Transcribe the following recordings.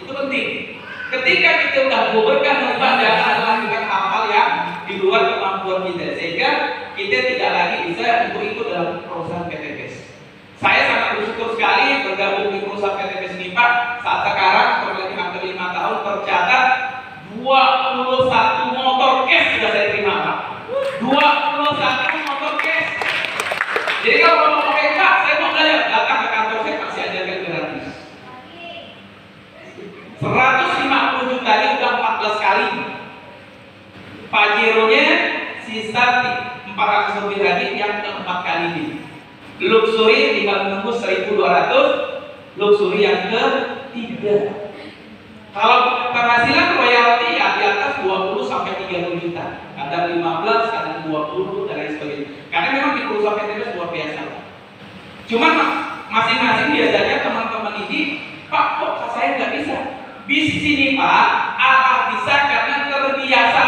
Itu penting. Ketika kita udah berkah ibadah adalah dengan hal-hal yang di luar kemampuan kita, sehingga kita tidak lagi bisa untuk ikut dalam perusahaan PTPS. Saya sangat bersyukur sekali bergabung di perusahaan PTPS ini Pak. Saat sekarang setelah hampir 5 tahun tercatat 21 motor cash sudah saya terima Pak. 21 motor cash. Jadi kalau mau pakai Pak, saya mau belajar, datang ke kantor saya kasih ajarkan gratis. 150 juta ini udah 14 kali. Pajero-nya sisa 400 lebih lagi yang keempat kali ini. Luxury tinggal menunggu 1.200, luxury yang ketiga. Kalau penghasilan royalti ya di atas 20 sampai 30 juta. Kadang 15, kadang 20 dan lain sebagainya. Karena memang di perusahaan PTPS luar biasa. Cuman masing-masing biasanya teman-teman ini, Pak kok saya nggak bisa? Di sini Pak, Allah bisa karena terbiasa.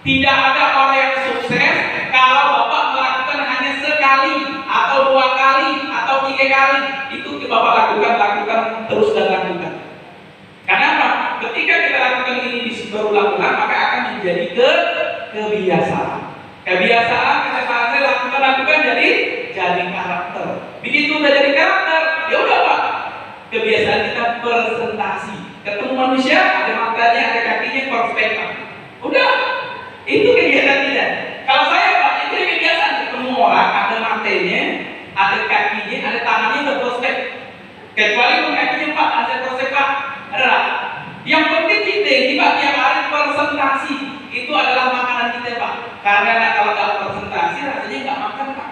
Tidak ada orang yang sukses kalau Bapak melakukan hanya sekali atau 2 kali atau 3 kali. Itu Bapak lakukan terus dan lakukan. Karena apa? Ketika kita lakukan ini berulang-ulang, maka akan menjadi kebiasaan. Kebiasaan kita lakukan jadi karakter. Begitu udah jadi karakter, ya udah Pak. Kebiasaan kita presentasi. Ketemu manusia, ada matanya, ada kakinya, perfect Pak. Udah, itu kegiatan kita. Kalau saya Pak, itu kebiasaan ketemu orang, ada matanya, ada kakinya, ada tangannya, ada prospek. Kecuali pun kakinya Pak, ada prospek Pak. Adalah yang penting kita ini Pak, tiap hari presentasi. Itu adalah makanan kita Pak. Karena kalau nggak presentasi, rasanya nggak makan Pak.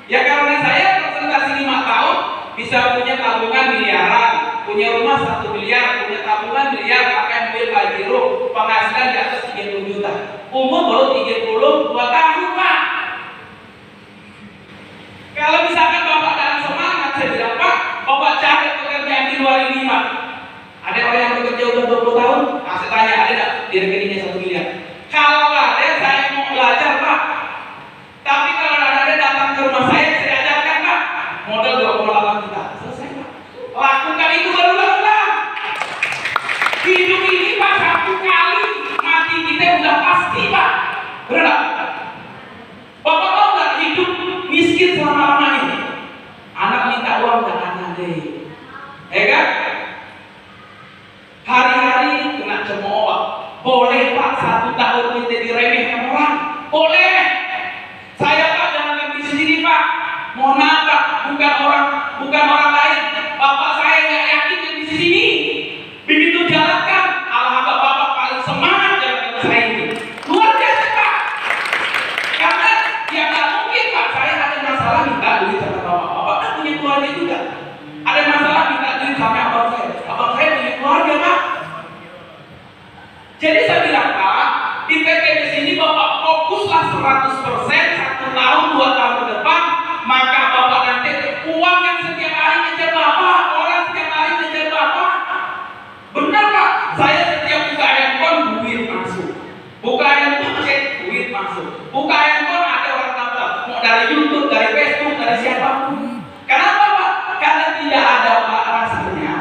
Ya karena saya presentasi 5 tahun, bisa punya tabungan miliaran, punya rumah 1 miliar, punya tabungan miliar, pakai mobil Pajero, penghasilan di atas 30 juta. Umur baru 32 tahun Pak. Kalau misalkan Bapak dalam semangat, saya bilang Pak, Bapak cari pekerjaan di luar ini Pak. Ada orang yang bekerja udah 20 tahun? Nah, saya tanya, ada nggak di rekeningnya 1 miliar? Kalau ada, saya mau belajar Pak. Tapi kalau ada datang ke rumah saya ajarkan Pak. Modal 2,8 juta. Selesai Pak. Lakukan itu berulang-ulang. Hidup ini Pak 1 kali, mati kita udah pasti Pak. Benar? Bapak tahu nggak hidup miskin selama-lamanya? Anak minta uang dan anak deh. Ya kan? Hari-hari kena cemooh. Boleh Pak 1 tahun minta diremehkan orang? Boleh. Saya Pak jangan di sini Pak. Mohon maaf Pak, bukan orang lain. Bapak saya nggak yakin di sini. Begitu jalankan, alhamdulillah Bapak paling semangat jalankan saya ini. Luar biasa Pak. Karena ya nggak mungkin Pak, saya ada masalah minta duit sama Bapak. Bapak kan punya keluarga juga. Ada masalah minta duit sama abang saya. Abang saya punya keluarga Pak. Jadi saya bilang Pak, di PTPS ini Bapak fokuslah 100% 1 tahun 2 tahun ke depan, maka Bapak nanti uang yang setiap hari ngejar Bapak, orang setiap hari ngejar Bapak. Benar Pak, saya setiap buka handphone duit masuk, buka handphone cek duit masuk, buka handphone ada orang daftar, mau dari YouTube, dari Facebook, dari siapapun. Kenapa Pak? Karena tidak ada Pak rasanya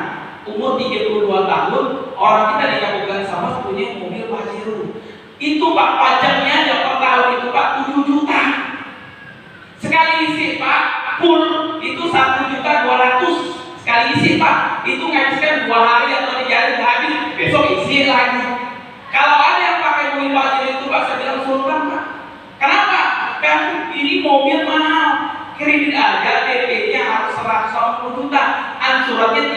umur 32 tahun orang kita di Kabupaten Sambas punya mobil Pajero. Itu Pak pajaknya aja per tahun itu Pak 7 juta. Sekali isi Pak full itu 1.200.000. Sekali isi Pak itu nghabiskan 2 hari atau 3 hari habis, besok isi lagi. Kalau ada yang pakai mobil Pajero itu Pak, saya bilang sultan Pak. Kenapa? Kan ini mobil mahal. Kredit aja DP-nya harus 150 juta, ansurannya